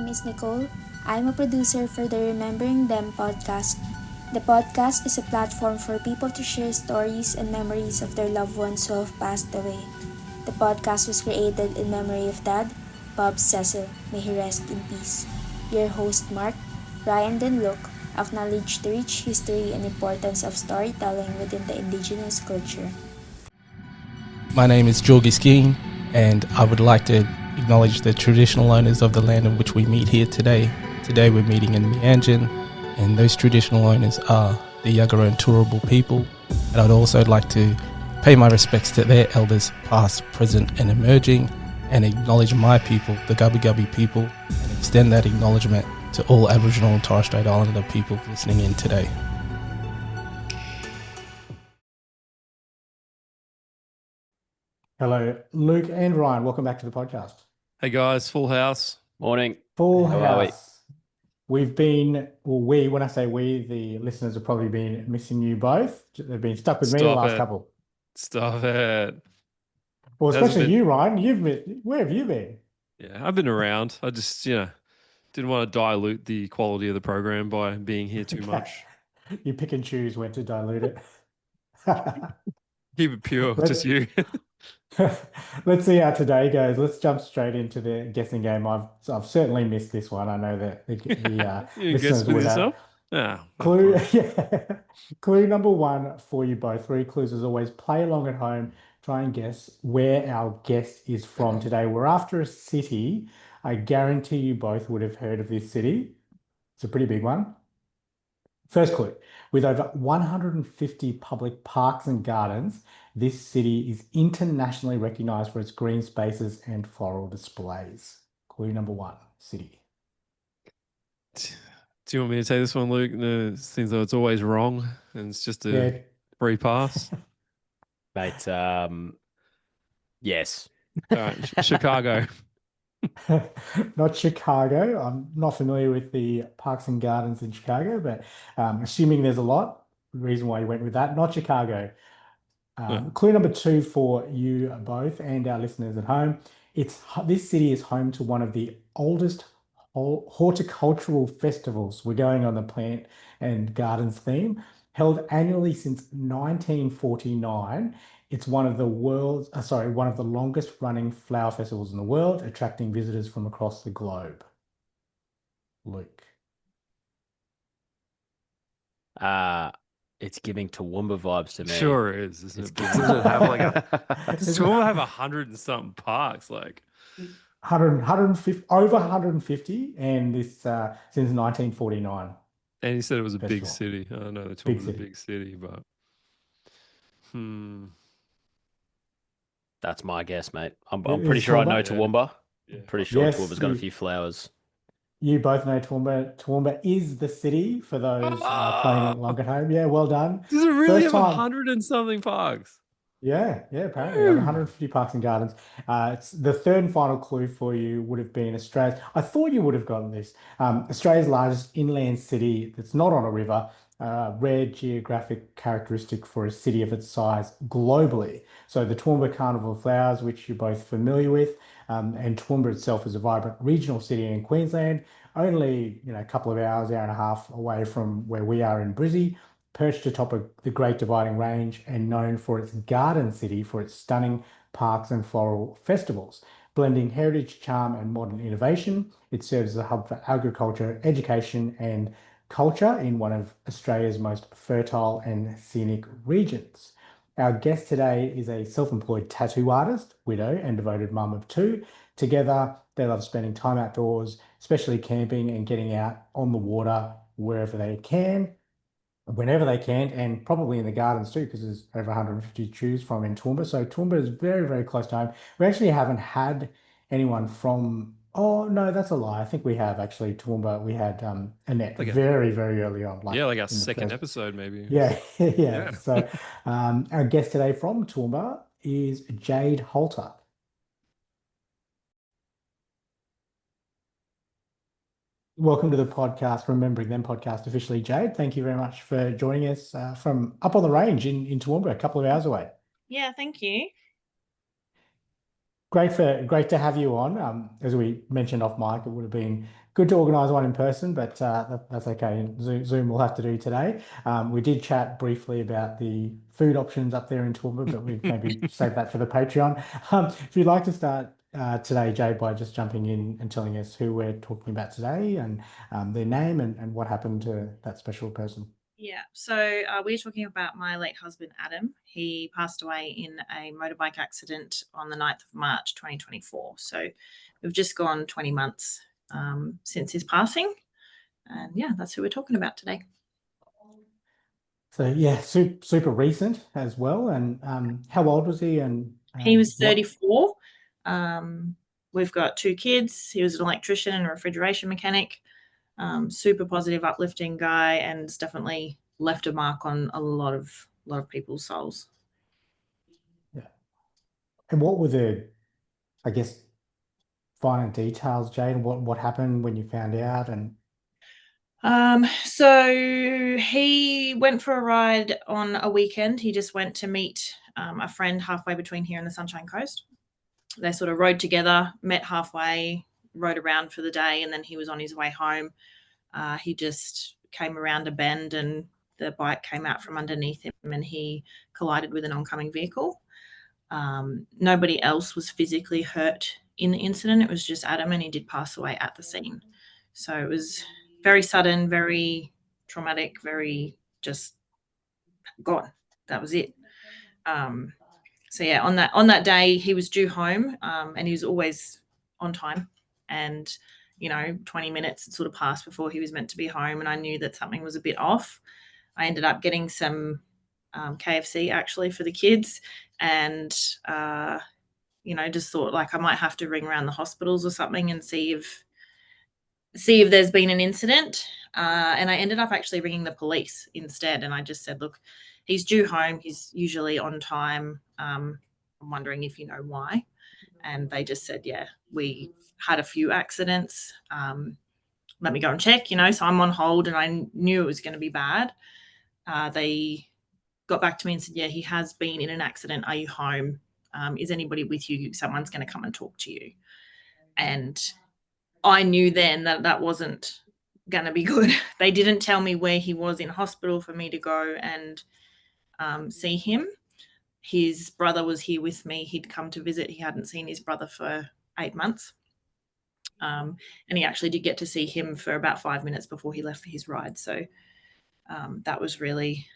name is Nicole. I'm a producer for the Remembering Them podcast. The podcast is a platform for people to share stories and memories of their loved ones who have passed away. The podcast was created in memory of Dad, Bob Cecil. May he rest in peace. Your host, Mark, Ryan, and Luke acknowledge the rich history and importance of storytelling within the indigenous culture. My name is Jorgi Skeen, and I would like to acknowledge the traditional owners of the land in which we meet here today. Today we're meeting in Meanjin, and those traditional owners are the Yagara and Turrbal people. And I'd also like to pay my respects to their elders, past, present and emerging, and acknowledge my people, the Gubbi Gubbi people, and extend that acknowledgement to all Aboriginal and Torres Strait Islander people listening in today. Hello, Luke and Ryan. Welcome back to the podcast. Hey guys, full house. Morning. Full How are we? house. When I say we, the listeners have probably been missing you both. They've been stuck with me the Stop last it. couple. Stop it. Well, Hasn't especially been- you, Ryan. Where have you been? Yeah, I've been around. I just, didn't want to dilute the quality of the program by being here too much. You pick and choose when to dilute it. Keep it pure, Let's- just you. Let's see how today goes. Let's jump straight into the guessing game. I've certainly missed this one. I know that the You listeners guess with would yourself? Yeah. Clue, yeah. Clue number one for you both. 3 clues as always. Play along at home. Try and guess where our guest is from today. We're after a city. I guarantee you both would have heard of this city. It's a pretty big one. First clue. With over 150 public parks and gardens, this city is internationally recognized for its green spaces and floral displays. Clue number one, city. Do you want me to take this one, Luke? No, it seems though it's always wrong and it's just a Yeah. free pass. Mate, yes. All right, Chicago. Not Chicago. I'm not familiar with the parks and gardens in Chicago, but assuming there's a lot, the reason why you went with that, not Chicago. Clue number 2 for you both and our listeners at home. This city is home to one of the oldest horticultural festivals. We're going on the plant and gardens theme, held annually since 1949. It's one of the longest running flower festivals in the world, attracting visitors from across the globe. Luke. It's giving Toowoomba vibes to me. Sure is, isn't It's it? But does it have giving- does Toowoomba have 100 and something parks? Like 150, over 150, and this since 1949. And he said it was a big Festival. city. I know the Big Toowoomba's a city. big city, but That's my guess, mate. I'm Is pretty sure I Toowoomba? know Yeah. Toowoomba. yeah. Pretty sure Yes, Toowoomba's got a you- few flowers. You both know Toowoomba. Toowoomba is the city for those playing along at home. Yeah, well done. Does it really First have time. 100 and something parks? Yeah, apparently over 150 parks and gardens. It's the third and final clue for you would have been Australia's. I thought you would have gotten this. Australia's largest inland city that's not on a river. Rare geographic characteristic for a city of its size globally. So the Toowoomba Carnival of Flowers, which you're both familiar with, and Toowoomba itself is a vibrant regional city in Queensland, only a couple of hour and a half away from where we are in Brizzy, perched atop of the Great Dividing Range and known for its garden city for its stunning parks and floral festivals. Blending heritage, charm, and modern innovation, it serves as a hub for agriculture, education, and culture in one of Australia's most fertile and scenic regions. Our guest today is a self-employed tattoo artist, widow, and devoted mum of 2. Together, they love spending time outdoors, especially camping and getting out on the water wherever they can, whenever they can, and probably in the gardens too, because there's over 150 to choose from in Toowoomba. So Toowoomba is very, very close to home. We actually haven't had anyone from. Oh no, that's a lie. I think we have actually Toowoomba. We had Annette very, very early on. Like our in the second first- episode, maybe. Yeah, yeah. Yeah. So our guest today from Toowoomba is Jaide Halter. Welcome to the podcast, Remembering Them podcast, officially, Jaide. Thank you very much for joining us from up on the range in Toowoomba, a couple of hours away. Yeah, thank you. Great to have you on. As we mentioned off mic, it would have been good to organise one in person, but that's okay. Zoom will have to do today. We did chat briefly about the food options up there in Toowoomba, but we maybe save that for the Patreon. If you'd like to start today, Jay, by just jumping in and telling us who we're talking about today and their name and what happened to that special person. Yeah, so we're talking about my late husband, Adam. He passed away in a motorbike accident on the 9th of March, 2024. So we've just gone 20 months since his passing. And yeah, that's who we're talking about today. So yeah, super recent as well. And how old was he? And He was what? 34. We've got 2 kids. He was an electrician and a refrigeration mechanic. Super positive, uplifting guy, and it's definitely left a mark on a lot of people's souls. Yeah. And what were the, I guess, finer details, Jane? What happened when you found out? And So he went for a ride on a weekend. He just went to meet a friend halfway between here and the Sunshine Coast. They sort of rode together, met halfway, rode around for the day, and then he was on his way home. He just came around a bend and the bike came out from underneath him and he collided with an oncoming vehicle. Nobody else was physically hurt in the incident. It was just Adam, and he did pass away at the scene. So it was very sudden, very traumatic, very just gone. That was it. So yeah, on that day, he was due home, and he was always on time. And 20 minutes had sort of passed before he was meant to be home, and I knew that something was a bit off. I ended up getting some KFC actually for the kids, and just thought like I might have to ring around the hospitals or something and see if there's been an incident. And I ended up actually ringing the police instead. And I just said, look, he's due home. He's usually on time. I'm wondering if you know why. And they just said, yeah, we had a few accidents. Let me go and check, So I'm on hold and I knew it was going to be bad. They got back to me and said, yeah, he has been in an accident. Are you home? Is anybody with you? Someone's going to come and talk to you. And I knew then that wasn't going to be good. They didn't tell me where he was in hospital for me to go and see him. His brother was here with me. He'd come to visit. He hadn't seen his brother for 8 months. And he actually did get to see him for about 5 minutes before he left for his ride. So that was really,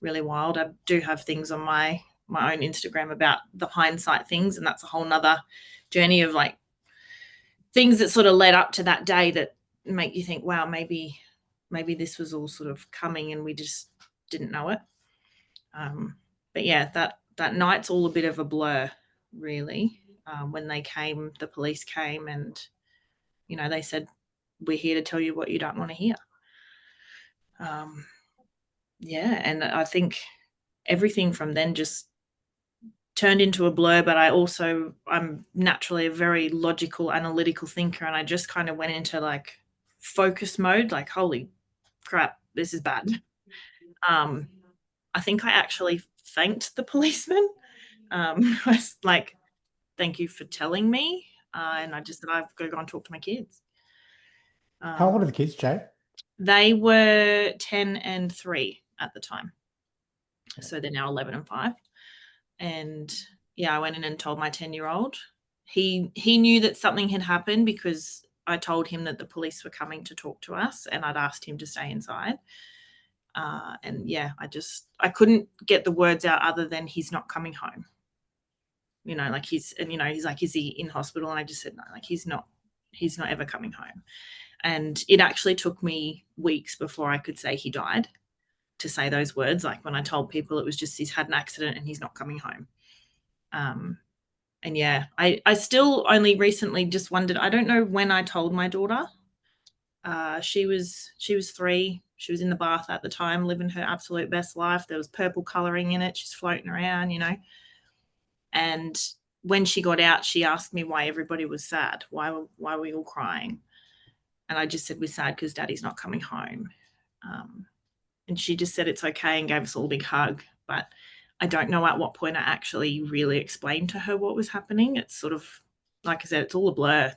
really wild. I do have things on my own Instagram about the hindsight things, and that's a whole nother journey of like things that sort of led up to that day that make you think, wow, maybe this was all sort of coming and we just didn't know it. But yeah, that night's all a bit of a blur, really. When the police came and, they said, we're here to tell you what you don't want to hear. Yeah, and I think everything from then just turned into a blur, but I'm naturally a very logical, analytical thinker, and I just kind of went into like focus mode, like, holy crap, this is bad. I think I actually thanked the policeman. I was like, thank you for telling me. And I just said, I've got to go and talk to my kids. How old are the kids, Jay? They were 10 and 3 at the time. So they're now 11 and 5. And yeah, I went in and told my 10-year-old. He knew that something had happened because I told him that the police were coming to talk to us and I'd asked him to stay inside. And yeah, I couldn't get the words out other than he's not coming home. Like he's like, is he in hospital? And I just said, no, like he's not ever coming home. And it actually took me weeks before I could say he died, to say those words. Like when I told people, it was just he's had an accident and he's not coming home. And yeah, I still only recently just wondered, I don't know when I told my daughter. She was 3. She was in the bath at the time, living her absolute best life. There was purple coloring in it. She's floating around, And when she got out, she asked me why everybody was sad. Why were we all crying? And I just said, we're sad because Daddy's not coming home. And she just said it's okay and gave us all a big hug. But I don't know at what point I actually really explained to her what was happening. It's sort of, like I said, it's all a blur.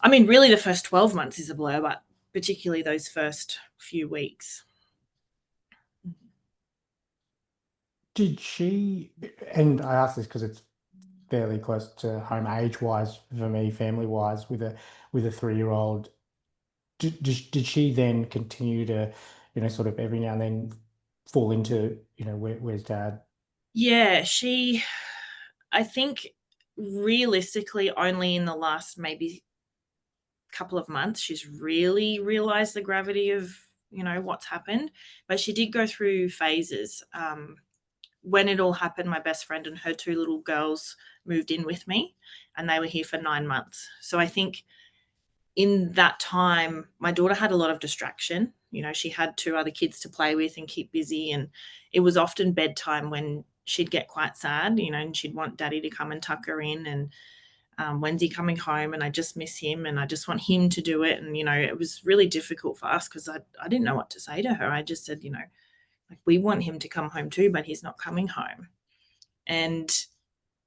Really the first 12 months is a blur, but particularly those first few weeks. Did she, and I ask this because it's fairly close to home age-wise for me, family-wise, with a 3-year-old. Did she then continue to, sort of every now and then fall into, where's dad? Yeah, I think realistically only in the last maybe couple of months she's really realized the gravity of, what's happened. But she did go through phases. When it all happened, my best friend and her 2 little girls moved in with me, and they were here for 9 months. So I think in that time, my daughter had a lot of distraction. She had 2 other kids to play with and keep busy, and it was often bedtime when she'd get quite sad, and she'd want daddy to come and tuck her in, and when's he coming home, and I just miss him, and I just want him to do it. And it was really difficult for us because I didn't know what to say to her. I just said, like, we want him to come home too, but he's not coming home. And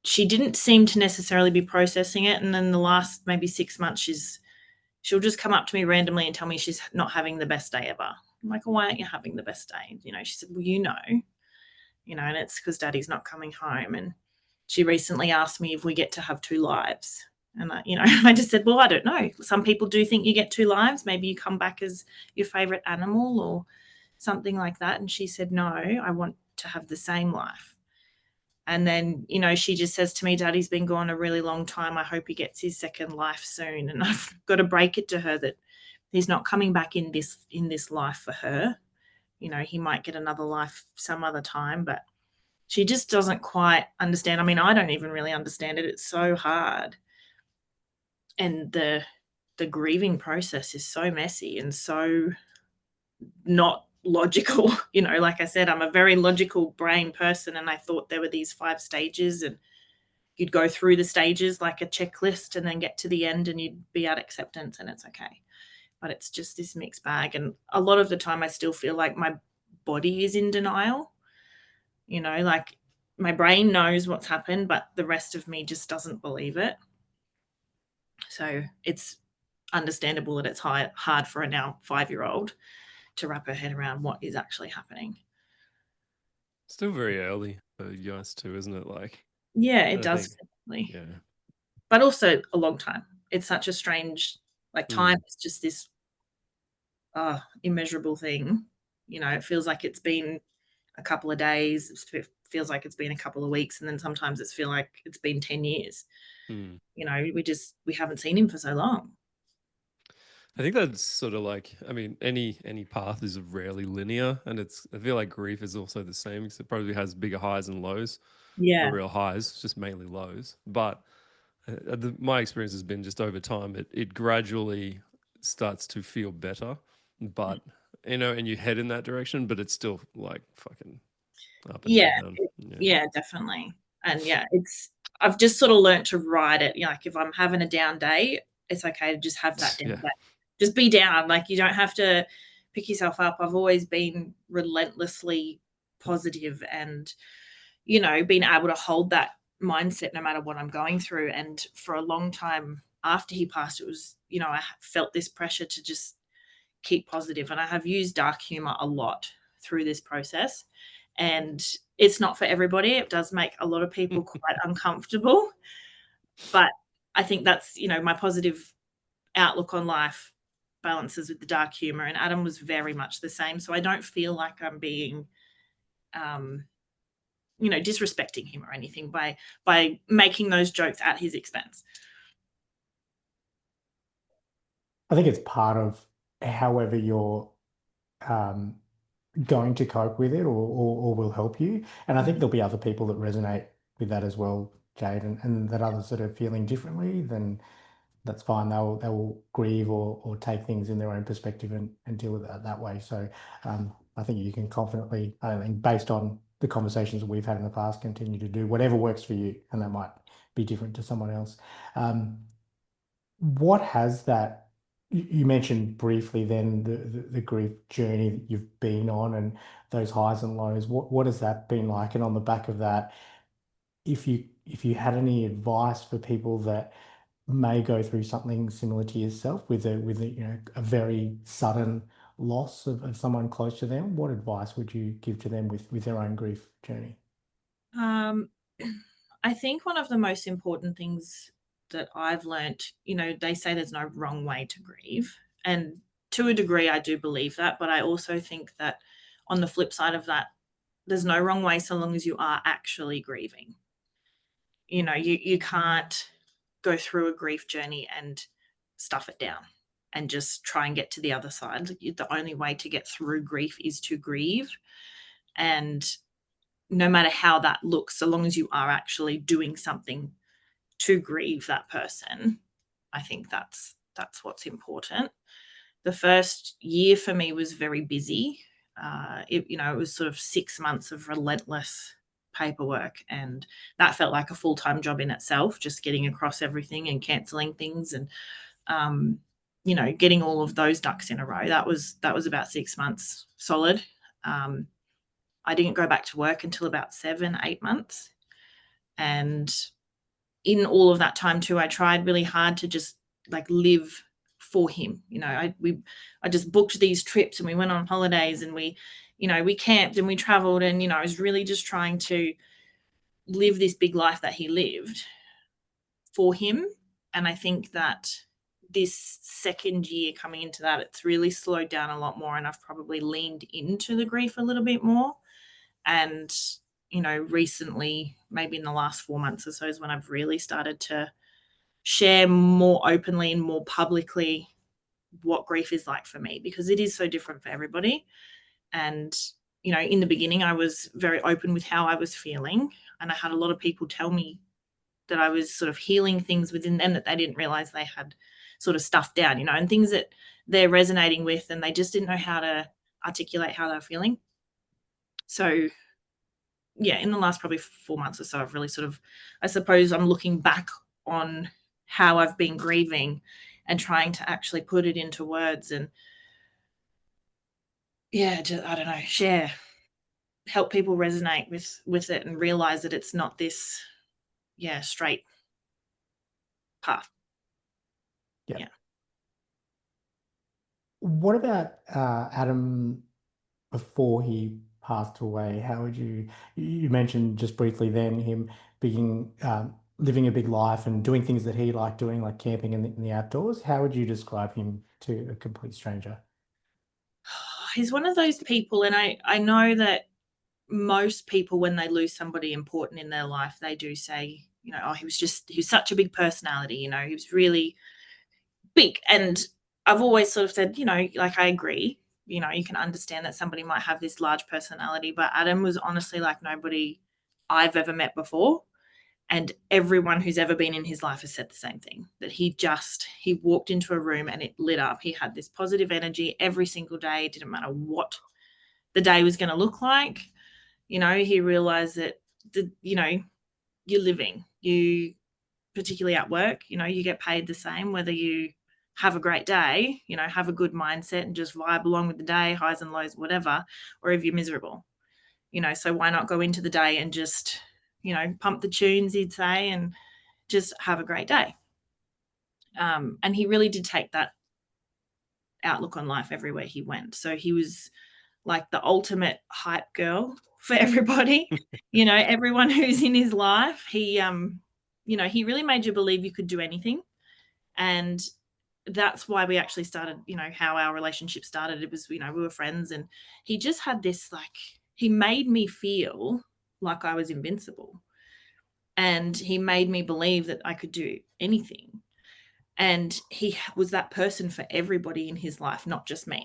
she didn't seem to necessarily be processing it. And then the last maybe 6 months, she'll just come up to me randomly and tell me she's not having the best day ever. I'm like, well, why aren't you having the best day? She said, well, and it's because daddy's not coming home. And she recently asked me if we get to have 2 lives. And I just said, well, I don't know. Some people do think you get 2 lives. Maybe you come back as your favorite animal or something like that. And she said, no, I want to have the same life. And then, she just says to me, daddy's been gone a really long time. I hope he gets his second life soon. And I've got to break it to her that he's not coming back in this life for her. He might get another life some other time, but she just doesn't quite understand. I don't even really understand it. It's so hard. And the grieving process is so messy and so not logical. Like I said, I'm a very logical brain person, and I thought there were these 5 stages, and you'd go through the stages like a checklist and then get to the end and you'd be at acceptance and it's okay. But it's just this mixed bag. And a lot of the time I still feel like my body is in denial. Like my brain knows what's happened, but the rest of me just doesn't believe it. So it's understandable that it's hard for a now 5-year-old to wrap her head around what is actually happening. Still very early for you guys too, isn't it? Like, yeah, it I does think- definitely. yeah. But also a long time. It's such a strange, like, time is just this immeasurable thing. It feels like it's been a couple of days. It feels like it's been a couple of weeks, and then sometimes it's feel like it's been 10 years. Mm. We haven't seen him for so long. I think that's sort of like, any path is rarely linear, and I feel like grief is also the same, because it probably has bigger highs and lows. Yeah. Not real highs, it's just mainly lows. But my experience has been just over time, it gradually starts to feel better, but and you head in that direction, but it's still like fucking up and Yeah. down. Yeah, definitely. And yeah, I've just sort of learnt to ride it. Like if I'm having a down day, it's okay to just have that down Yeah. day. Just be down. Like you don't have to pick yourself up. I've always been relentlessly positive and, being able to hold that mindset no matter what I'm going through. And for a long time after he passed, it was, I felt this pressure to just keep positive. And I have used dark humor a lot through this process. And it's not for everybody. It does make a lot of people quite uncomfortable. But I think that's, my positive outlook on life balances with the dark humor. And Adam was very much the same. So I don't feel like I'm being, disrespecting him or anything by making those jokes at his expense. I think it's part of however you're um, going to cope with it, or will help you. And I think there'll be other people that resonate with that as well, Jade, and that others that are feeling differently, then that's fine. They'll grieve or take things in their own perspective and deal with it that way. So I think you can confidently, I think based on the conversations that we've had in the past, continue to do whatever works for you, and that might be different to someone else. What has that You mentioned briefly then the grief journey that you've been on and those highs and lows. What has that been like? And on the back of that, if you had any advice for people that may go through something similar to yourself with a a very sudden loss of someone close to them, what advice would you give to them with their own grief journey? Um, I think one of the most important things that I've learnt, they say there's no wrong way to grieve. And to a degree, I do believe that. But I also think that on the flip side of that, there's no wrong way so long as you are actually grieving. You can't go through a grief journey and stuff it down and just try and get to the other side. The only way to get through grief is to grieve. And no matter how that looks, so long as you are actually doing something to grieve that person, I think that's what's important. The first year for me was very busy. It was sort of 6 months of relentless paperwork, and that felt like a full-time job in itself, just getting across everything and canceling things and um, getting all of those ducks in a row. That was about 6 months solid. Um, I didn't go back to work until about 7, 8 months. And in all of that time too, I tried really hard to just like live for him. I just booked these trips and we went on holidays and we camped and we traveled and I was really just trying to live this big life that he lived for him. And I think that this second year coming into that, it's really slowed down a lot more and I've probably leaned into the grief a little bit more. And, recently, maybe in the last 4 months or so is when I've really started to share more openly and more publicly what grief is like for me, because it is so different for everybody. And, in the beginning, I was very open with how I was feeling. And I had a lot of people tell me that I was sort of healing things within them that they didn't realize they had sort of stuffed down, and things that they're resonating with and they just didn't know how to articulate how they're feeling. So yeah, in the last probably 4 months or so, I've really sort of, I suppose I'm looking back on how I've been grieving and trying to actually put it into words and yeah, I don't know, help people resonate with it and realize that it's not this, straight path. Yeah. Yeah. What about Adam before he passed away? How would you mentioned just briefly then him being living a big life and doing things that he liked doing, like camping in the outdoors. How would you describe him to a complete stranger? He's one of those people, and I know that most people, when they lose somebody important in their life, they do say, oh, he was such a big personality, he was really big. And I've always sort of said, like, I agree, you can understand that somebody might have this large personality, but Adam was honestly like nobody I've ever met before. And everyone who's ever been in his life has said the same thing, that he walked into a room and it lit up. He had this positive energy every single day. It didn't matter what the day was going to look like. He realized that, you're living, particularly at work, you get paid the same, whether you have a great day, have a good mindset and just vibe along with the day, highs and lows, whatever, or if you're miserable, so why not go into the day and just, pump the tunes, he'd say, and just have a great day. And he really did take that outlook on life everywhere he went. So he was like the ultimate hype girl for everybody, everyone who's in his life. He really made you believe you could do anything. And that's why we actually started, how our relationship started. It was, we were friends and he just had this, like, he made me feel like I was invincible. And he made me believe that I could do anything. And he was that person for everybody in his life, not just me.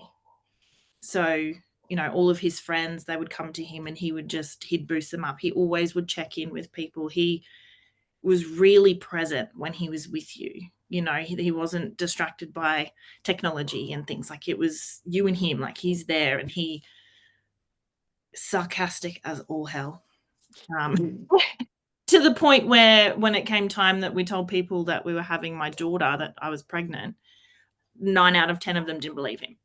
So, all of his friends, they would come to him and he'd boost them up. He always would check in with people. He was really present when he was with you. He wasn't distracted by technology and things. Like, it was you and him, like, he's there, and he sarcastic as all hell. To the point where when it came time that we told people that we were having my daughter, that I was pregnant, 9 out of 10 of them didn't believe him.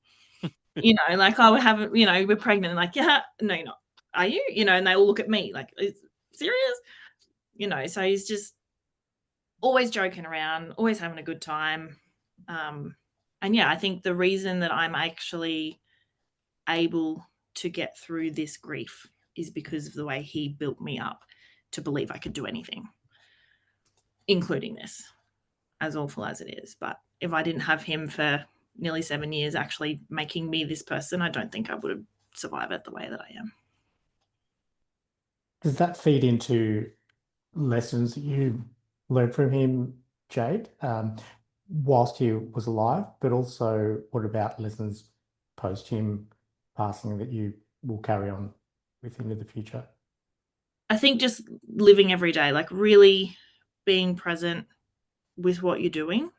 You know, like, I would have, you know, we're pregnant, like, yeah, no, you're not. Are you? You know, and they all look at me like, is serious? You know, so he's just always joking around, always having a good time. And yeah, I think the reason that I'm actually able to get through this grief is because of the way he built me up to believe I could do anything, including this, as awful as it is. But if I didn't have him for nearly 7 years actually making me this person, I don't think I would have survived it the way that I am. Does that feed into lessons that you learned from him, Jade, whilst he was alive, but also what about lessons post him passing that you will carry on with into the future? I think just living every day, like really being present with what you're doing.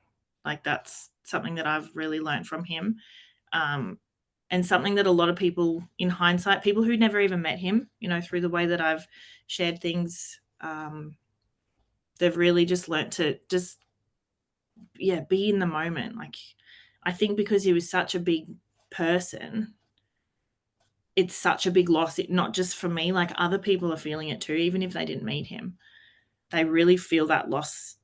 Like that's something that I've really learned from him. And something that a lot of people in hindsight, people who never even met him, you know, through the way that I've shared things, they've really just learnt to just, yeah, be in the moment. Like, I think because he was such a big person, it's such a big loss, not just for me, like other people are feeling it too, even if they didn't meet him. They really feel that loss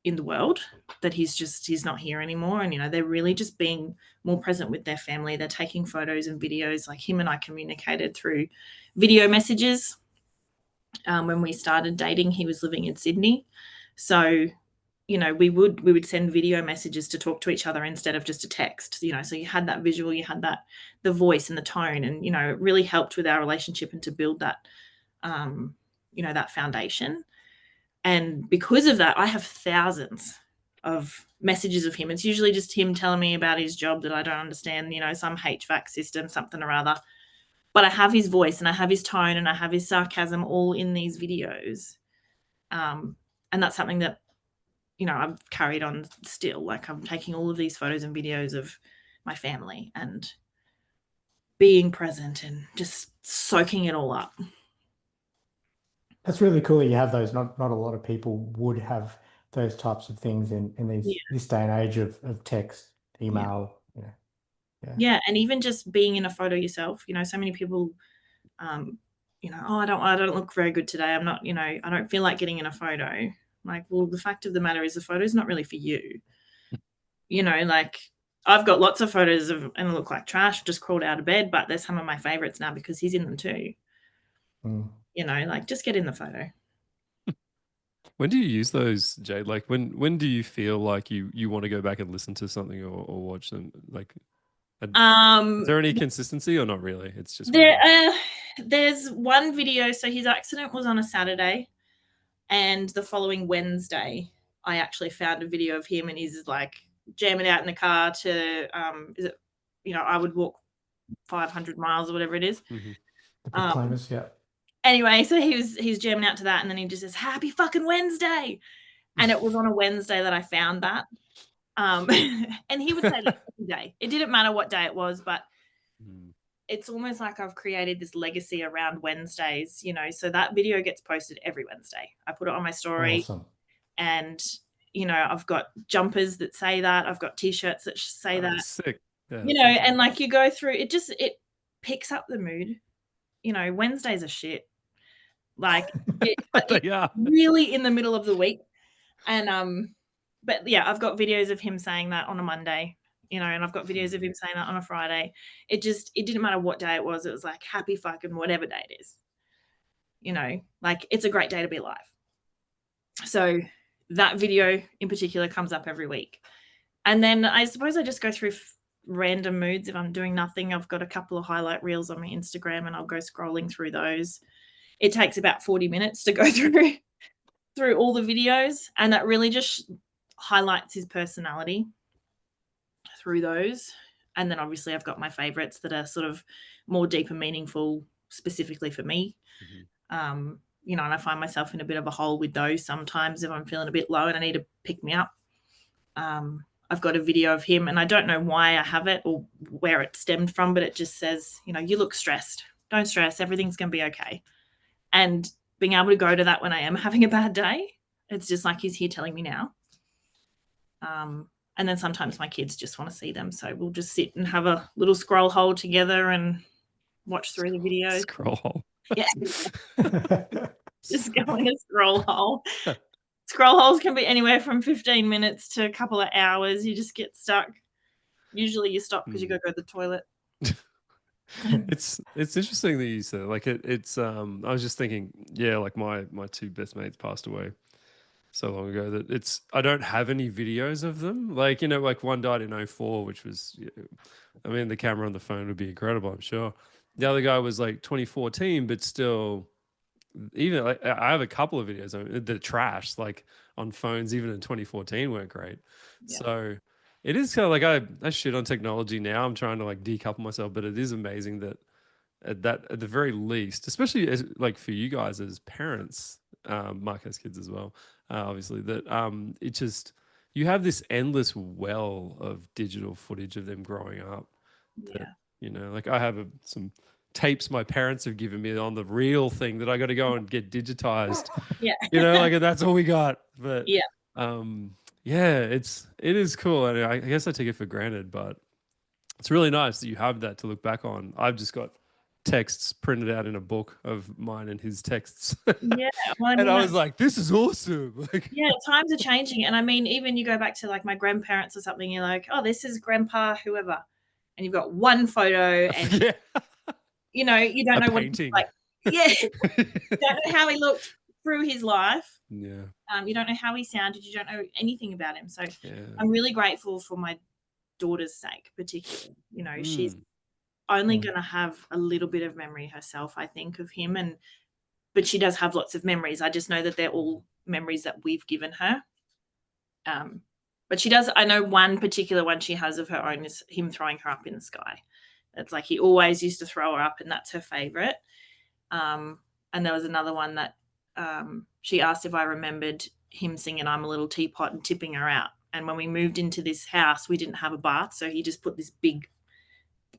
in the world, that he's not here anymore. And, you know, they're really just being more present with their family. They're taking photos and videos. Like him and I communicated through video messages. When we started dating, he was living in Sydney. So, you know, we would send video messages to talk to each other instead of just a text, you know, so you had that visual, you had that, the voice and the tone, and, you know, it really helped with our relationship and to build that, you know, that foundation. And because of that, I have thousands of messages of him. It's usually just him telling me about his job that I don't understand, you know, some HVAC system, something or other. But I have his voice and I have his tone and I have his sarcasm all in these videos. And that's something that, you know, I've carried on still. Like I'm taking all of these photos and videos of my family and being present and just soaking it all up. That's really cool that you have those. Not a lot of people would have those types of things in Yeah. this day and age of text, Yeah. email. Yeah. Yeah. And even just being in a photo yourself, you know, so many people, you know, oh, I don't look very good today. I'm not, you know, I don't feel like getting in a photo. Like, well, the fact of the matter is the photo's not really for you. You know, like I've got lots of photos of and I look like trash, just crawled out of bed, but they're some of my favorites now because he's in them too. Mm. You know, like just get in the photo. When do you use those, Jade? Like when do you feel like you want to go back and listen to something or watch them? Like, is there any consistency or not really? It's just there's one video. So his accident was on a Saturday, and the following Wednesday, I actually found a video of him, and he's like jamming out in the car to is it, you know, I would walk 500 miles or whatever it is. Mm-hmm. The Proclaimers, yeah. Anyway, so he's jamming out to that, and then he just says, "Happy fucking Wednesday," and it was on a Wednesday that I found that. And he would say that every day. It didn't matter what day it was, but it's almost like I've created this legacy around Wednesdays, you know, so that video gets posted every Wednesday. I put it on my story. Awesome. And, you know, I've got jumpers that say that. I've got T-shirts that say that. Sick. Yeah, you know, and like you go through, it picks up the mood. You know, Wednesdays are shit. Like they are really in the middle of the week. And but yeah, I've got videos of him saying that on a Monday, you know, and I've got videos of him saying that on a Friday. It didn't matter what day it was. It was like happy fucking whatever day it is. You know, like it's a great day to be alive. So that video in particular comes up every week. And then I suppose I just go through random moods. If I'm doing nothing, I've got a couple of highlight reels on my Instagram and I'll go scrolling through those. It takes about 40 minutes to go through all the videos, and that really just highlights his personality through those. And then obviously I've got my favorites that are sort of more deep and meaningful specifically for me. You know, and I find myself in a bit of a hole with those sometimes if I'm feeling a bit low and I need to pick me up. I've got a video of him and I don't know why I have it or where it stemmed from, but it just says, you know, you look stressed. Don't stress. Everything's going to be okay. And being able to go to that when I am having a bad day, it's just like he's here telling me now. And then sometimes my kids just want to see them. So we'll just sit and have a little scroll hole together and watch through the videos. Scroll hole. Yeah, just go in a scroll hole. Scroll holes can be anywhere from 15 minutes to a couple of hours. You just get stuck. Usually you stop because you go to the toilet. It's interesting that you said like it's I was just thinking, yeah, like my two best mates passed away so long ago that I don't have any videos of them. Like, you know, like one died in 2004, which was, I mean, the camera on the phone would be incredible, I'm sure. The other guy was like 2014, but still, even like I have a couple of videos that are trash, like on phones, even in 2014 weren't great. Yeah. So it is kind of like I shit on technology now. I'm trying to like decouple myself, but it is amazing that at the very least, especially as, like for you guys as parents, Mark has kids as well, obviously, that it just, you have this endless well of digital footage of them growing up. Yeah. That, you know, like I have some tapes my parents have given me on the real thing that I got to go and get digitized. Yeah. You know, like, and that's all we got. But Yeah. yeah, it is cool. And I guess I take it for granted, but it's really nice that you have that to look back on. I've just got texts printed out in a book of mine and his texts. Yeah. Well, I And mean, I was like, this is awesome. Like, yeah, times are changing. And I mean, even you go back to like my grandparents or something, you're like, oh, this is grandpa, whoever. And you've got one photo and, yeah. you know, you don't A know painting. what, like, yeah, you don't know how he looked through his life. Yeah. You don't know how he sounded. You don't know anything about him. So Yeah. I'm really grateful for my daughter's sake, particularly. You know, she's Mm. only going to have a little bit of memory herself, I think, of him. But she does have lots of memories. I just know that they're all memories that we've given her. But she does, I know one particular one she has of her own is him throwing her up in the sky. It's like he always used to throw her up, and that's her favorite. And there was another one that she asked if I remembered him singing I'm a Little Teapot and tipping her out. And when we moved into this house, we didn't have a bath, so he just put this big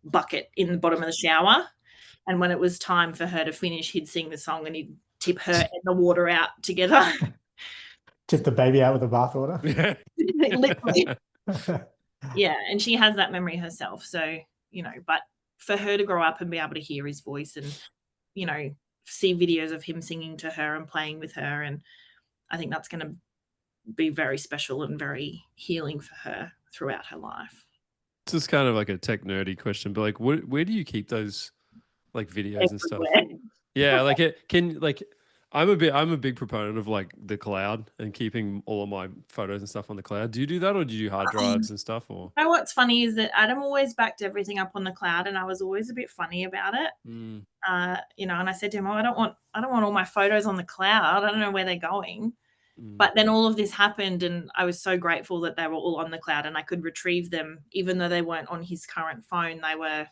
bucket in the bottom of the shower. And when it was time for her to finish, he'd sing the song and he'd tip her and the water out together. Tip the baby out with the bathwater. Yeah. Literally. Yeah, and she has that memory herself. So, you know, but for her to grow up and be able to hear his voice and, you know, see videos of him singing to her and playing with her, and I think that's going to be very special and very healing for her throughout her life. It's just kind of like a tech nerdy question, but like, where do you keep those like videos and stuff? Everywhere. Yeah, like it can like I'm a big proponent of like the cloud and keeping all of my photos and stuff on the cloud. Do you do that, or do you do hard drives and stuff? Or You know what's funny is that Adam always backed everything up on the cloud, and I was always a bit funny about it. You know, and I said to him, "Oh, I don't want all my photos on the cloud. I don't know where they're going." But then all of this happened, and I was so grateful that they were all on the cloud and I could retrieve them, even though they weren't on his current phone. They were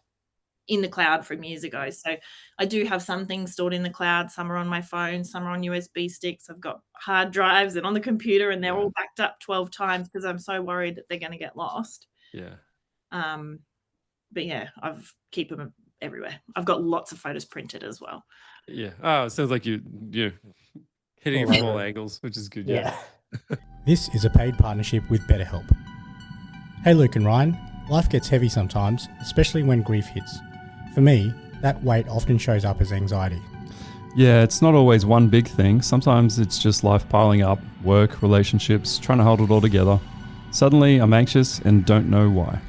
in the cloud from years ago. So I do have some things stored in the cloud. Some are on my phone, some are on USB sticks. I've got hard drives and on the computer, and they're all backed up 12 times because I'm so worried that they're going to get lost. yeah. But yeah, I've keep them everywhere. I've got lots of photos printed as well. Yeah. Oh, it sounds like you're hitting it from all angles, which is good. Yeah. This is a paid partnership with BetterHelp. Hey Luke and Ryan, life gets heavy sometimes, especially when grief hits. For me, that weight often shows up as anxiety. Yeah, it's not always one big thing. Sometimes it's just life piling up, work, relationships, trying to hold it all together. Suddenly I'm anxious and don't know why.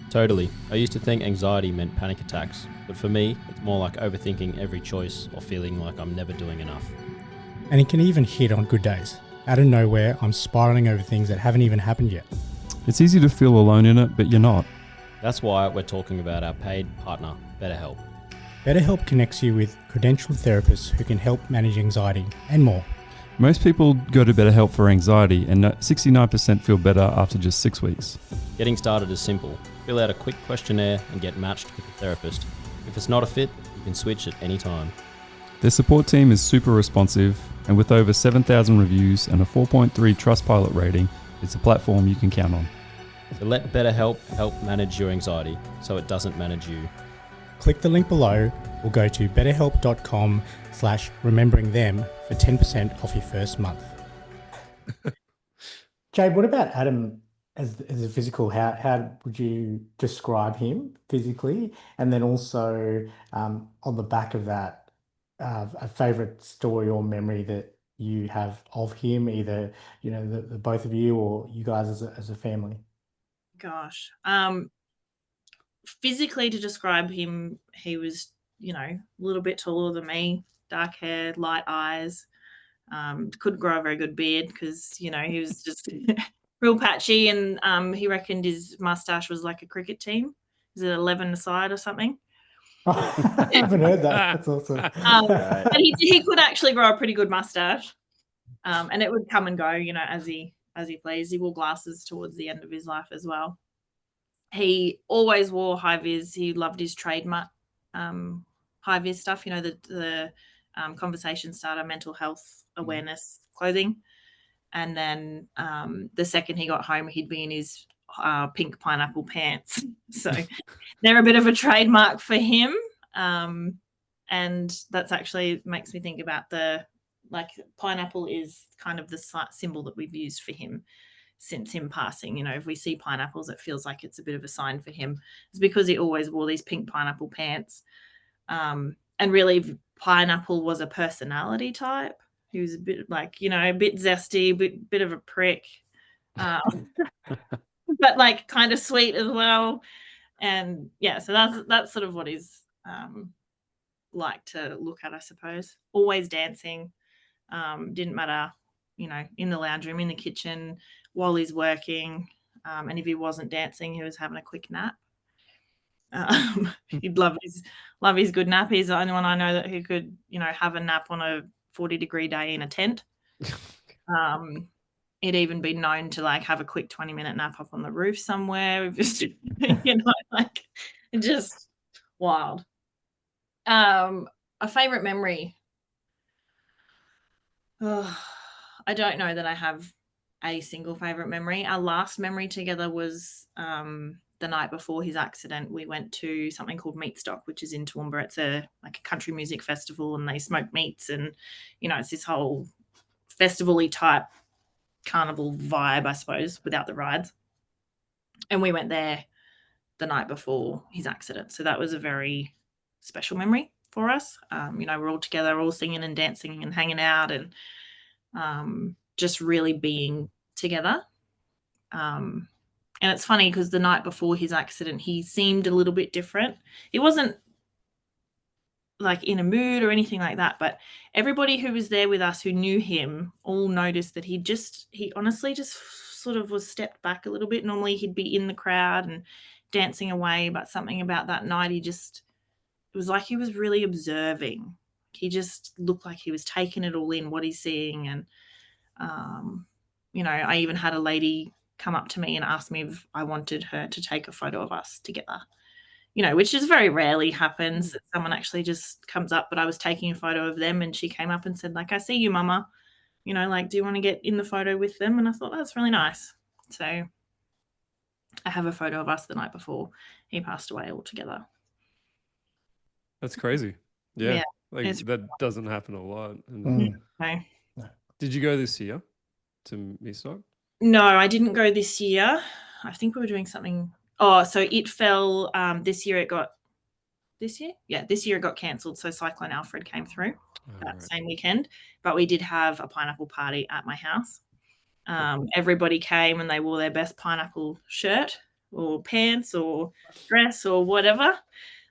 Totally. I used to think anxiety meant panic attacks, but for me, it's more like overthinking every choice or feeling like I'm never doing enough. And it can even hit on good days. Out of nowhere, I'm spiraling over things that haven't even happened yet. It's easy to feel alone in it, but you're not. That's why we're talking about our paid partner, BetterHelp. BetterHelp connects you with credentialed therapists who can help manage anxiety and more. Most people go to BetterHelp for anxiety, and 69% feel better after just 6 weeks. Getting started is simple. Fill out a quick questionnaire and get matched with a therapist. If it's not a fit, you can switch at any time. Their support team is super responsive, and with over 7,000 reviews and a 4.3 Trustpilot rating, it's a platform you can count on. So let BetterHelp help manage your anxiety so it doesn't manage you. Click the link below or go to betterhelp.com/rememberingthem for 10% off your first month. Jade, what about Adam as a physical, how would you describe him physically? And then also on the back of that, a favorite story or memory that you have of him, either the both of you or you guys as a family. Gosh. Physically, to describe him, he was, a little bit taller than me, dark hair, light eyes. Couldn't grow a very good beard because, he was just real patchy, and he reckoned his mustache was like a cricket team. Is it 11 aside or something? I haven't heard that. That's awesome. But he could actually grow a pretty good mustache, and it would come and go, as he pleased. He wore glasses towards the end of his life as well. He always wore high vis. He loved his trademark high vis stuff. The conversation starter, mental health awareness clothing. And then the second he got home, he'd be in his pink pineapple pants. So they're a bit of a trademark for him. And that's actually makes me think about pineapple is kind of the symbol that we've used for him since him passing. If we see pineapples, it feels like it's a bit of a sign for him. It's because he always wore these pink pineapple pants. And really, pineapple was a personality type. He was a bit a bit zesty, bit of a prick, but kind of sweet as well. And yeah, so that's sort of what he's like to look at, I suppose. Always dancing. Didn't matter, in the lounge room, in the kitchen, while he's working. And if he wasn't dancing, he was having a quick nap. He'd love his good nap. He's the only one I know that who could, have a nap on a 40-degree day in a tent. He'd even been known to have a quick 20-minute nap up on the roof somewhere. Just, just wild. A favorite memory. I don't know that I have a single favorite memory. Our last memory together was the night before his accident. We went to something called Meatstock, which is in Toowoomba. It's a country music festival, and they smoke meats, and it's this whole festival-y type carnival vibe, I suppose, without the rides. And we went there the night before his accident, so that was a very special memory for us. We're all together, all singing and dancing and hanging out, and just really being together. And it's funny because the night before his accident, he seemed a little bit different. He wasn't in a mood or anything like that, but everybody who was there with us who knew him all noticed that he honestly just sort of was stepped back a little bit. Normally he'd be in the crowd and dancing away, but something about that night, it was like he was really observing. He just looked like he was taking it all in, what he's seeing. And, I even had a lady come up to me and ask me if I wanted her to take a photo of us together, which is very rarely happens that someone actually just comes up. But I was taking a photo of them, and she came up and said, I see you, Mama, do you want to get in the photo with them? And I thought, that's really nice. So I have a photo of us the night before he passed away all together. That's crazy. Yeah. That doesn't happen a lot. No. Did you go this year to Meatstock? No, I didn't go this year. I think we were doing something. Oh, so it fell this year. This year it got cancelled. So Cyclone Alfred came through same weekend, but we did have a pineapple party at my house. Everybody came and they wore their best pineapple shirt or pants or dress or whatever.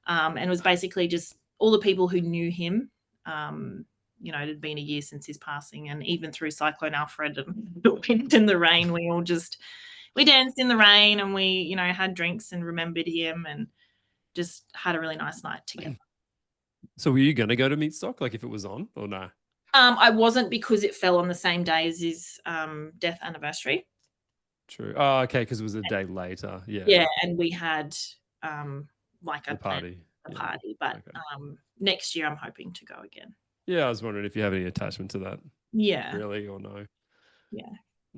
And it was basically just all the people who knew him. It had been a year since his passing, and even through Cyclone Alfred and the wind and the rain, we danced in the rain, and we, had drinks and remembered him, and just had a really nice night together. So were you going to go to Meatstock, if it was on, or no? I wasn't, because it fell on the same day as his death anniversary. True. Oh, okay, because it was a day later. Yeah. Yeah, and we had a party. But okay. Next year I'm hoping to go again. Yeah, I was wondering if you have any attachment to that. Yeah. Really, or no? Yeah.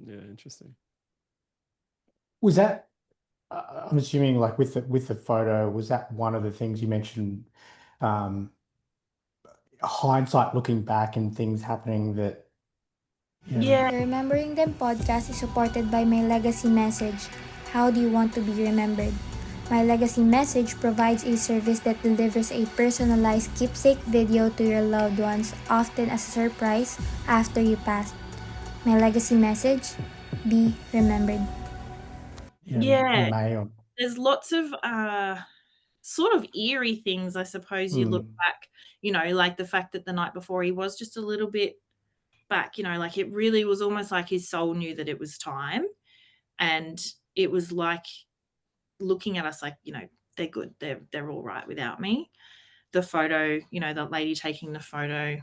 Yeah, interesting. Was that? I'm assuming, with the photo, was that one of the things you mentioned? Hindsight, looking back, and things happening that. The Remembering Them podcast is supported by my legacy message. How do you want to be remembered? My Legacy Message provides a service that delivers a personalized keepsake video to your loved ones, often as a surprise after you pass. My Legacy Message: be remembered. Yeah. May or There's lots of sort of eerie things, I suppose. You look back, like the fact that the night before he was just a little bit back, like it really was almost like his soul knew that it was time. And it was like looking at us like, they're good. They're all right without me. The photo, the lady taking the photo,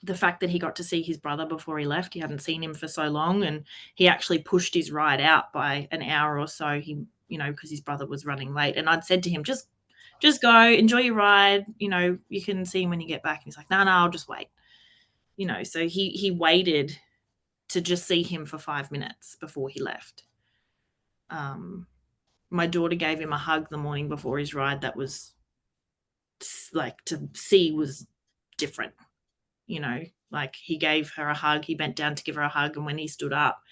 the fact that he got to see his brother before he left. He hadn't seen him for so long, and he actually pushed his ride out by an hour or so. Because his brother was running late, and I'd said to him, just go, enjoy your ride. You can see him when you get back. And he's like, no, I'll just wait. So he waited to just see him for 5 minutes before he left. My daughter gave him a hug the morning before his ride. That was like, to see was different. Like he gave her a hug. He bent down to give her a hug. And when he stood up,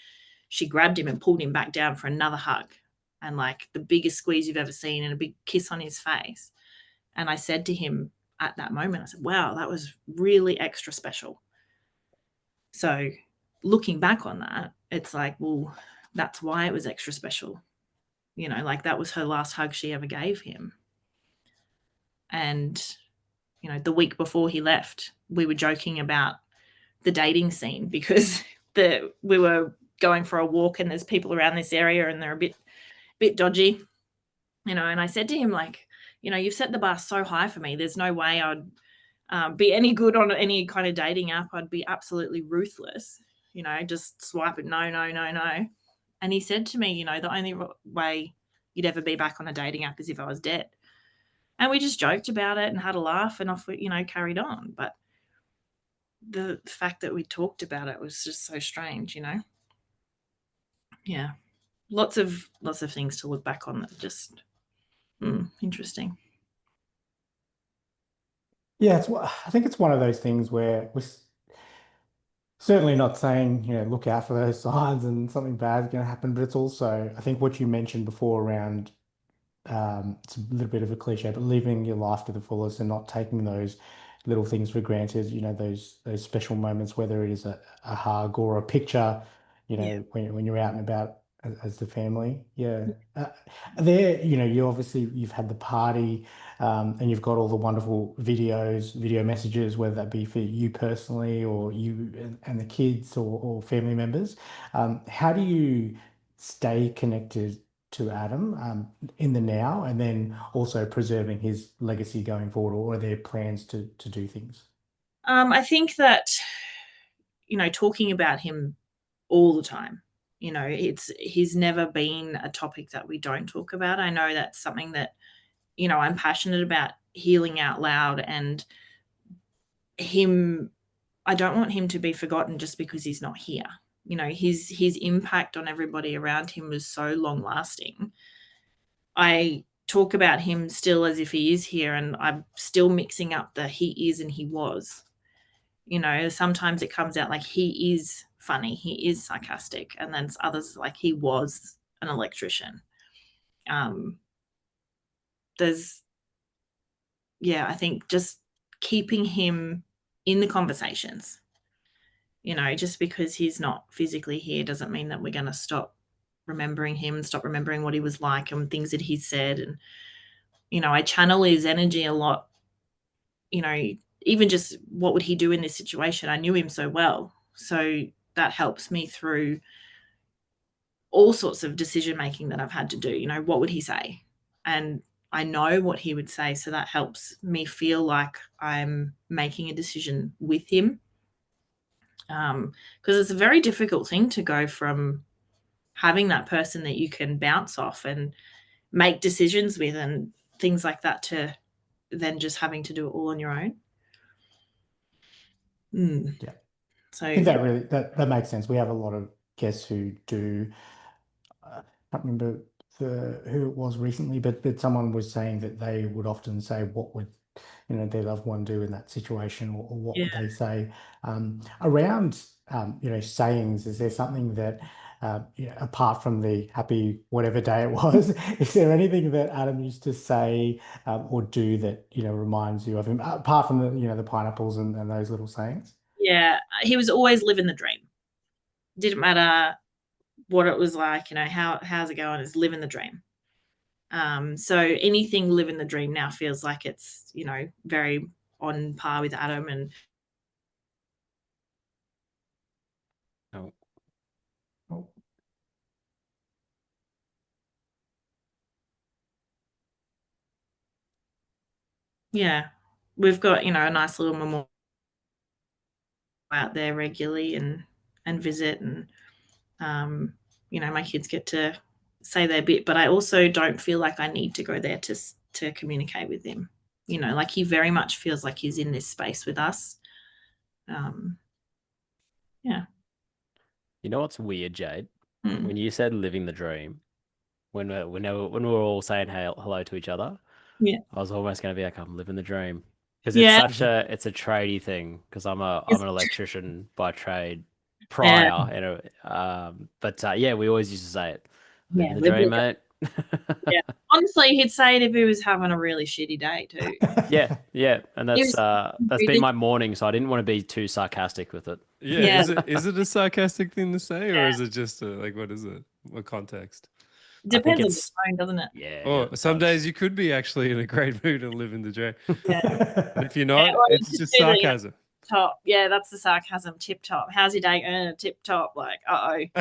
she grabbed him and pulled him back down for another hug. And like the biggest squeeze you've ever seen and a big kiss on his face. And I said to him at that moment, I said, wow, that was really extra special. So looking back on that, it's like, well, that's why it was extra special. Like that was her last hug she ever gave him. And, the week before he left, we were joking about the dating scene because we were going for a walk and there's people around this area and they're a bit dodgy, and I said to him, like, you've set the bar so high for me. There's no way I'd be any good on any kind of dating app. I'd be absolutely ruthless, just swipe it. No. And he said to me, the only way you'd ever be back on a dating app is if I was dead. And we just joked about it and had a laugh and off we, carried on. But the fact that we talked about it was just so strange, Yeah. Lots of things to look back on that just interesting. Yeah, I think it's one of those things where we're certainly not saying, look out for those signs and something bad's going to happen, but it's also, I think what you mentioned before around, it's a little bit of a cliche, but living your life to the fullest and not taking those little things for granted, those special moments, whether it is a hug or a picture, Yeah. when you're out and about as the family. Yeah. There, you obviously you've had the party, and you've got all the wonderful videos, video messages, whether that be for you personally or you and the kids or family members. How do you stay connected to Adam, in the now, and then also preserving his legacy going forward, or are there plans to do things? I think that, talking about him all the time, he's never been a topic that we don't talk about. I know that's something that, I'm passionate about, healing out loud, and I don't want him to be forgotten just because he's not here. His impact on everybody around him was so long lasting. I talk about him still as if he is here, and I'm still mixing up the he is and he was. Sometimes it comes out like he is funny, he is sarcastic, and then others like he was an electrician. I think just keeping him in the conversations, just because he's not physically here doesn't mean that we're going to stop remembering him, stop remembering what he was like and things that he said. And, I channel his energy a lot, even just what would he do in this situation? I knew him so well. So that helps me through all sorts of decision making that I've had to do. What would he say? And I know what he would say. So that helps me feel like I'm making a decision with him. Because it's a very difficult thing to go from having that person that you can bounce off and make decisions with and things like that to then just having to do it all on your own. Yeah. So I think that really that makes sense. We have a lot of guests who do. I can't remember who it was recently, but someone was saying that they would often say, "What would their loved one do in that situation, or what yeah. would they say?" Around sayings, is there something that apart from the happy whatever day it was, is there anything that Adam used to say or do that, reminds you of him, apart from the pineapples and those little sayings? Yeah, he was always living the dream. Didn't matter what it was like, how's it going? It's living the dream. So anything living the dream now feels like it's, very on par with Adam. And Oh, Oh, yeah, we've got, a nice little memorial out there regularly and visit, and my kids get to say their bit, but I also don't feel like I need to go there to communicate with them. Like he very much feels like he's in this space with us. Yeah. you know what's weird, Jade? Mm. When you said living the dream, when we were all saying hello to each other, Yeah. I was almost going to be like, I'm living the dream, because Yeah. it's a tradey thing. Because I'm an electrician by trade Yeah. prior, yeah, we always used to say it, living the live dream, with it. mate. Yeah. Honestly, he'd say it if he was having a really shitty day too. Yeah, and He that's was been my morning, so I didn't want to be too sarcastic with it. Yeah, Yeah. is it a sarcastic thing to say, or Yeah. is it just like, what is it? What context? Depends on the it's- tone, doesn't it? Yeah. Oh, it some does. days you could be actually in a great mood and live in the dream. Yeah. And if you're not, well, it's you just do the, sarcasm. top. Yeah, that's the sarcasm. Tip top. How's your day? Tip top. Like,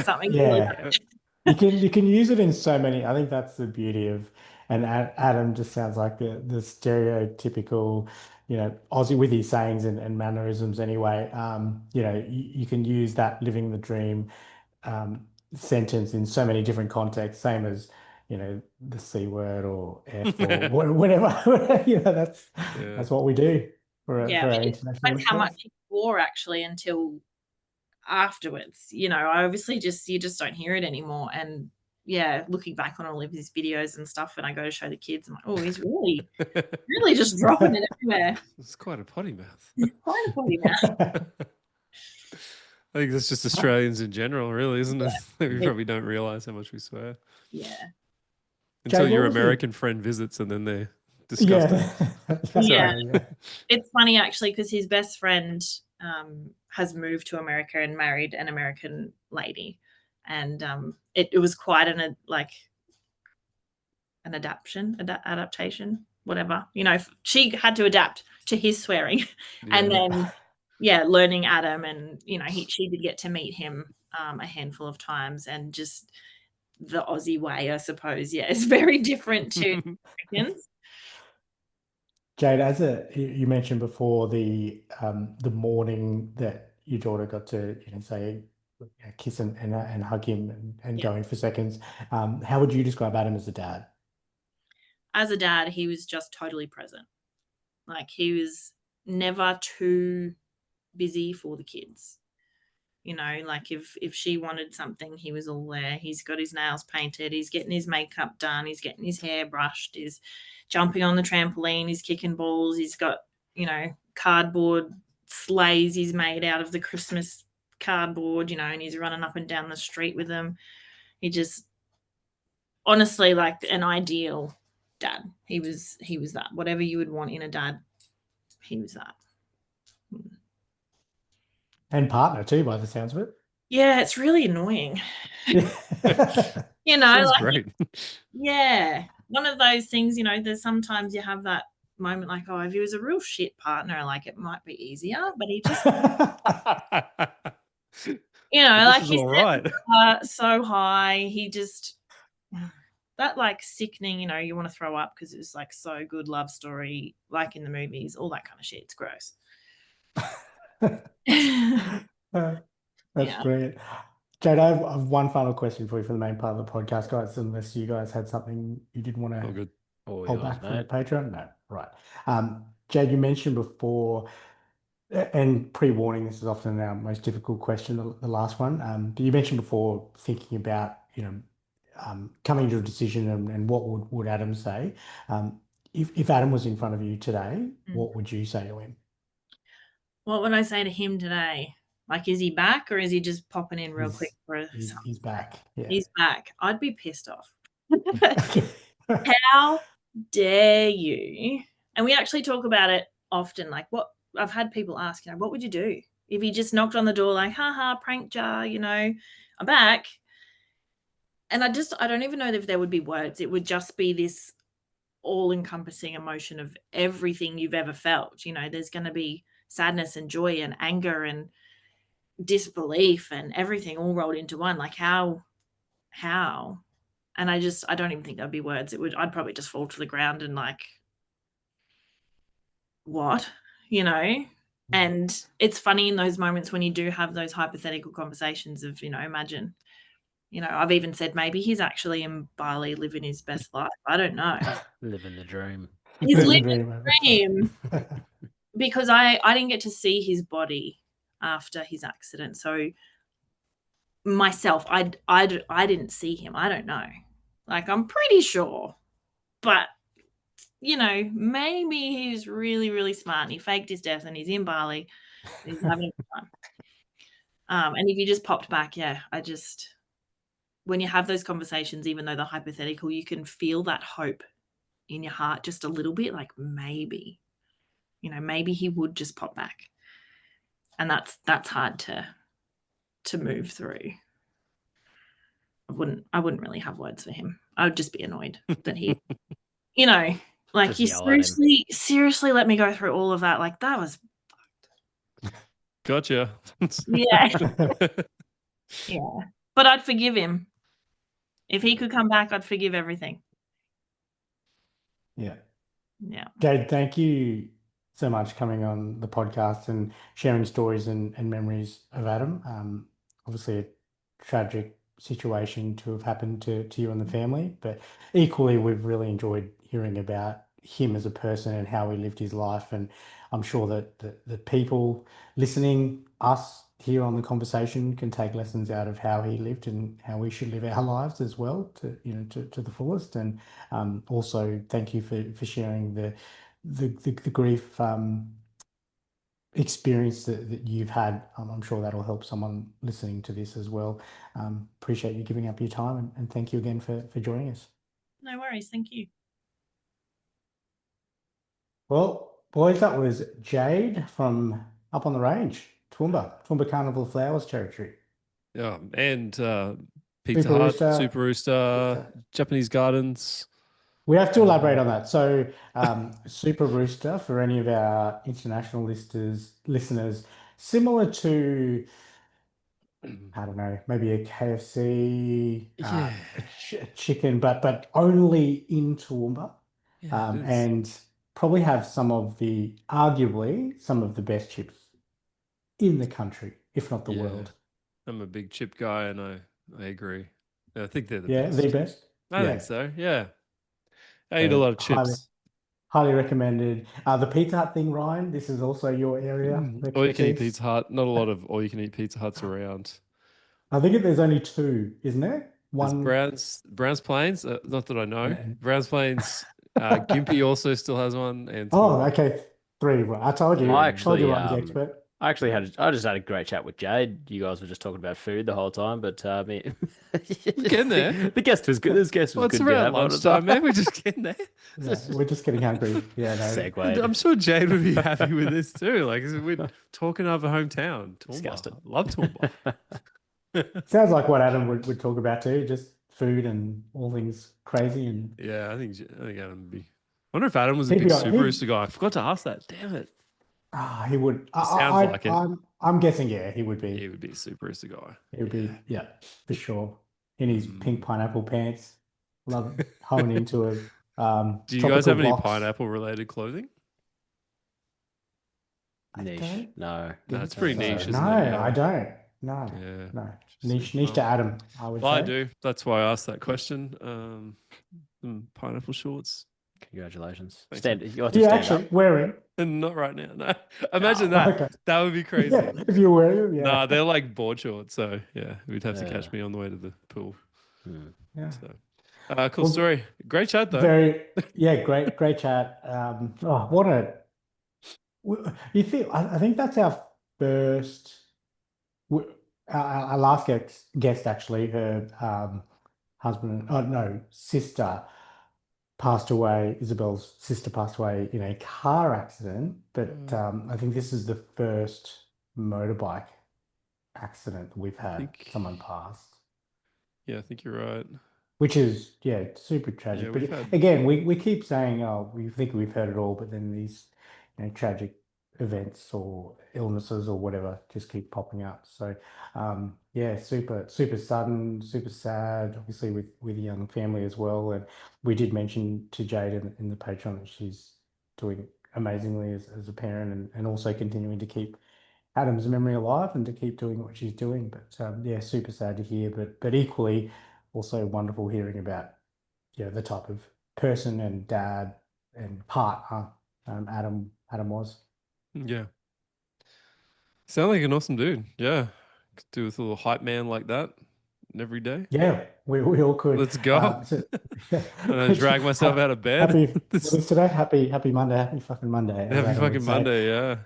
something really Yeah. bad. You can use it in so many. I think that's the beauty of, and Adam just sounds like the stereotypical, Aussie with his sayings and mannerisms anyway. You can use that living the dream sentence in so many different contexts, same as, the C word or F or whatever. Yeah. That's what we do for Yeah, our but it international depends how much listeners. he wore actually until afterwards. I obviously you just don't hear it anymore. And yeah, looking back on all of his videos and stuff, and I go to show the kids, I'm like, oh, he's really, really just dropping it everywhere. It's quite a potty mouth. Quite a potty mouth. I think that's just Australians in general, really, isn't it? We Yeah. probably don't realize how much we swear Yeah. until Jade, your what was it? American friend visits, and then they're Yeah. disgusting. Yeah. Yeah. It's funny actually because his best friend has moved to America and married an American lady, and it was quite an adaptation, whatever. She had to adapt to his swearing, and Yeah. then learning Adam, and she did get to meet him a handful of times, and just the Aussie way, I suppose. Yeah, it's very different to Americans. Jade, you mentioned before the morning that your daughter got to say kiss and hug him and Yeah. go in for seconds. How would you describe Adam as a dad? As a dad, he was just totally present. Like he was never too busy for the kids. Like if she wanted something, he was all there. He's got his nails painted, he's getting his makeup done, he's getting his hair brushed, he's jumping on the trampoline, he's kicking balls, he's got, cardboard sleighs he's made out of the Christmas cardboard, and he's running up and down the street with them. He just honestly like an ideal dad. He was that. Whatever you would want in a dad, he was that. And partner too, by the sounds of it. Yeah, it's really annoying. Sounds great. Yeah. One of those things, there's sometimes you have that moment like, oh, if he was a real shit partner, like it might be easier, but he just, like This is he all set right. the bar so high. He just, that like sickening, you want to throw up because it's like so good love story, like in the movies, all that kind of shit. It's gross. That's Yeah. brilliant. Jade, I have one final question for you for the main part of the podcast, guys, unless you guys had something you didn't want All to good. All hold yours, back for the mate. Patreon. No, right. Jade, you mentioned before, and pre-warning, this is often our most difficult question, the last one. But you mentioned before thinking about, coming to a decision and what would Adam say? If Adam was in front of you today, what would you say to him? What would I say to him today? Like, is he back or is he just popping in real quick for a He's back. Yeah. He's back. I'd be pissed off. How dare you? And we actually talk about it often. Like, what I've had people ask, what would you do if he just knocked on the door like, haha, prank jar, I'm back. And I don't even know if there would be words. It would just be this all-encompassing emotion of everything you've ever felt. There's going to be sadness and joy and anger and disbelief and everything all rolled into one. Like, how? And I don't even think there'd be words. I'd probably just fall to the ground and like, what? And it's funny in those moments when you do have those hypothetical conversations of, imagine, I've even said maybe he's actually in Bali living his best life. I don't know. Living the dream. He's living the dream. Because I didn't get to see his body after his accident. So myself, I didn't see him. I don't know. Like, I'm pretty sure. But, maybe he's really, really smart and he faked his death and he's in Bali and he's having fun. And if you just popped back, when you have those conversations, even though they're hypothetical, you can feel that hope in your heart just a little bit, like maybe he would just pop back. And that's hard to move through. I wouldn't really have words for him. I would just be annoyed that he, like, Just you yell at him. seriously let me go through all of that. Like, that was Gotcha. Yeah. Yeah. But I'd forgive him. If he could come back, I'd forgive everything. Yeah. Yeah. Jade, thank you so much coming on the podcast and sharing stories and memories of Adam. Obviously a tragic situation to have happened to you and the family, but equally we've really enjoyed hearing about him as a person and how he lived his life. And I'm sure that the people listening, us here on the conversation, can take lessons out of how he lived and how we should live our lives as well to the fullest. And also thank you for sharing the grief experience that you've had. I'm sure that'll help someone listening to this as well. Appreciate you giving up your time and thank you again for joining us. No worries. Thank you. Well, boys, that was Jade from up on the range, Toowoomba Carnival Flowers territory. Yeah, and Pizza Super Hut, Rooster. Super Rooster, Japanese Gardens. We have to elaborate on that. So, Super Rooster, for any of our international listeners, similar to, I don't know, maybe a KFC, Yeah. a chicken, but only in Toowoomba, Yeah, it is. and probably have arguably some of the best chips in the country, if not the Yeah. world. I'm a big chip guy, and I agree. I think they're the Yeah, best. the best. I Yeah. think so. Yeah, I eat a So lot of chips. highly recommended. The Pizza Hut thing, Ryan, this is also your area of Or you can eat expertise. Pizza Hut. Not a lot of all you can eat Pizza Huts around. I think there's only two, isn't there? There's One. Browns Plains. Not that I know. And- Browns Plains. Gympie also still has one. And Oh, Toowoomba. okay. Three. Well, I told you. I Told you actually, Ryan's the expert. I just had a great chat with Jade. You guys were just talking about food the whole time, but Getting there. The guest was good. This guest was Well, it's good. to around have on as lunchtime, well. man. We're just getting there. Yeah, we're just getting hungry. Yeah, no. Segue. I'm sure Jade would be happy with this too. Like we're talking of a hometown. Toowoomba. Disgusted. Love Toowoomba. Sounds like what Adam would talk about too, just food and all things crazy. And Yeah, I think Adam would be. I wonder if Adam was a He'd big be like- Super he'd- Rooster guy. I forgot to ask that. Damn it. he would. Sounds like it. I'm guessing, yeah, he would be. He would be a Super Rooster guy. He would be, yeah, for sure. In his Mm. pink pineapple pants. Love honing into a Do you guys have any tropical box. pineapple related clothing? I Niche. don't No. No, it's pretty So, niche, isn't no, it? Yeah. I don't. No, Yeah. no. Interesting. Niche to Adam, I would Well, say. I do. That's why I asked that question. Pineapple shorts. Congratulations. Thanks, Stand. You have Do to you stand actually up. wear it? And not right now. No. Imagine that. Okay. That would be crazy. Yeah, if you wear it, yeah. Nah, they're like board shorts. So yeah, we'd have to catch Yeah. me on the way to the pool. Hmm. Yeah. So, cool Well, story. Great chat though. Great chat. What a you feel. I think that's our first our last guest actually, her husband, oh no, sister passed away. Isabel's sister passed away in a car accident, but I think this is the first motorbike accident we've had. Someone passed. Yeah, I think you're right. Which is, yeah, super tragic. Yeah, But we've had. again, we keep saying, oh, we think we've heard it all, but then these, tragic events or illnesses or whatever just keep popping up. So, yeah, super, super sudden, super sad, obviously with a young family as well. And we did mention to Jade in the Patreon that she's doing amazingly as a parent and also continuing to keep Adam's memory alive and to keep doing what she's doing. But yeah, super sad to hear, but equally also wonderful hearing about the type of person and dad and partner Adam was. Yeah. Sound like an awesome dude. Yeah. Could do with a little hype man like that every day. Yeah, we all could. Let's go. So, yeah. I'm gonna drag myself out of bed. Happy with us today. Happy Monday. Happy fucking Monday. as Happy Adam would fucking say. Monday, yeah.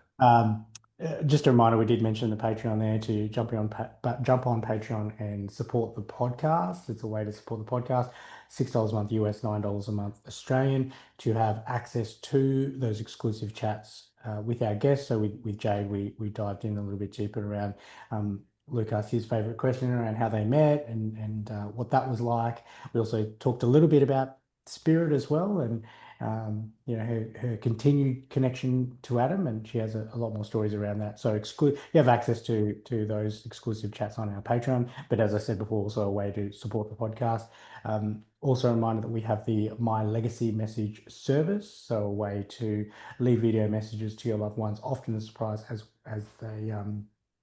Just a reminder, we did mention the Patreon there to jump on Patreon and support the podcast. It's a way to support the podcast. $6 a month US, $9 a month Australian to have access to those exclusive chats with our guests. So with Jade, we dived in a little bit deeper around Luke asked his favorite question around how they met and what that was like. We also talked a little bit about Spirit as well and her continued connection to Adam, and she has a lot more stories around that. So you have access to those exclusive chats on our Patreon. But as I said before, also a way to support the podcast. Also a reminder that we have the My Legacy message service, so a way to leave video messages to your loved ones, often a surprise as they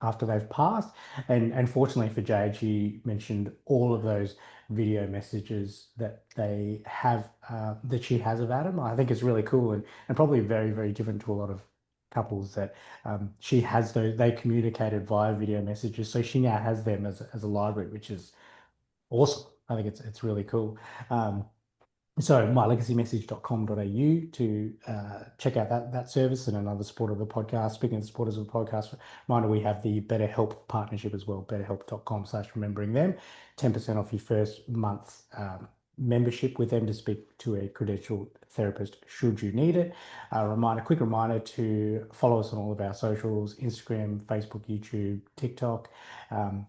after they've passed. And fortunately for Jade, she mentioned all of those video messages that they have that she has of Adam. I think it's really cool and probably very, very different to a lot of couples that she has those. They communicated via video messages, so she now has them as a library, which is awesome. I think it's really cool. So mylegacymessage.com.au to check out that service and another supporter of the podcast. Speaking of supporters of the podcast, reminder we have the BetterHelp partnership as well, betterhelp.com/remembering them. 10% off your first month's membership with them to speak to a credentialed therapist should you need it. Quick reminder to follow us on all of our socials, Instagram, Facebook, YouTube, TikTok,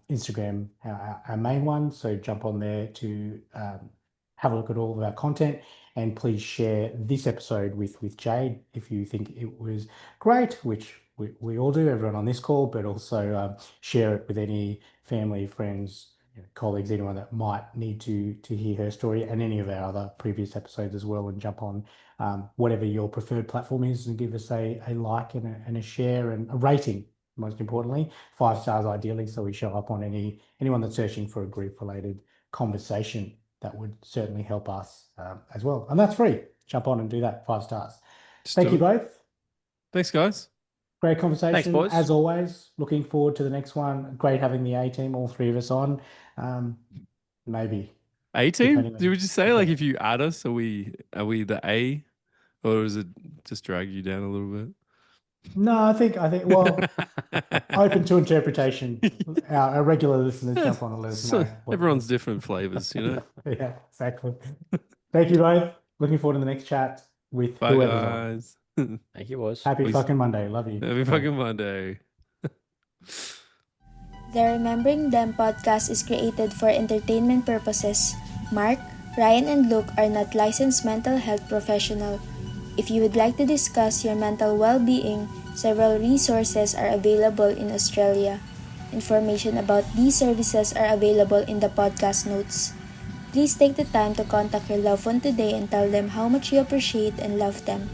Instagram, our main one. So jump on there to have a look at all of our content and please share this episode with Jade if you think it was great, which we all do, everyone on this call, but also share it with any family, friends, colleagues, anyone that might need to hear her story and any of our other previous episodes as well, and jump on whatever your preferred platform is and give us a like and a share and a rating, most importantly, 5 stars ideally, so we show up on anyone that's searching for a grief-related conversation. That would certainly help us as well. And that's free. Jump on and do that. 5 stars. Thank you both. Thanks, guys. Great conversation. Thanks, boys. As always, looking forward to the next one. Great having the A team, all 3 of us on. Maybe. A-team? Would you say, like, if you add us, are we the A? Or does it just drag you down a little bit? No, I think, well, open to interpretation. Our regular listeners jump on and let us know. Everyone's different flavors, Yeah, exactly. Thank you both. Looking forward to the next chat with Bye, whoever's on. guys. Thank you, boys. Happy fucking Monday. Love you. Happy fucking Monday. The Remembering Them podcast is created for entertainment purposes. Mark, Ryan, and Luke are not licensed mental health professionals. If you would like to discuss your mental well-being, several resources are available in Australia. Information about these services are available in the podcast notes. Please take the time to contact your loved one today and tell them how much you appreciate and love them.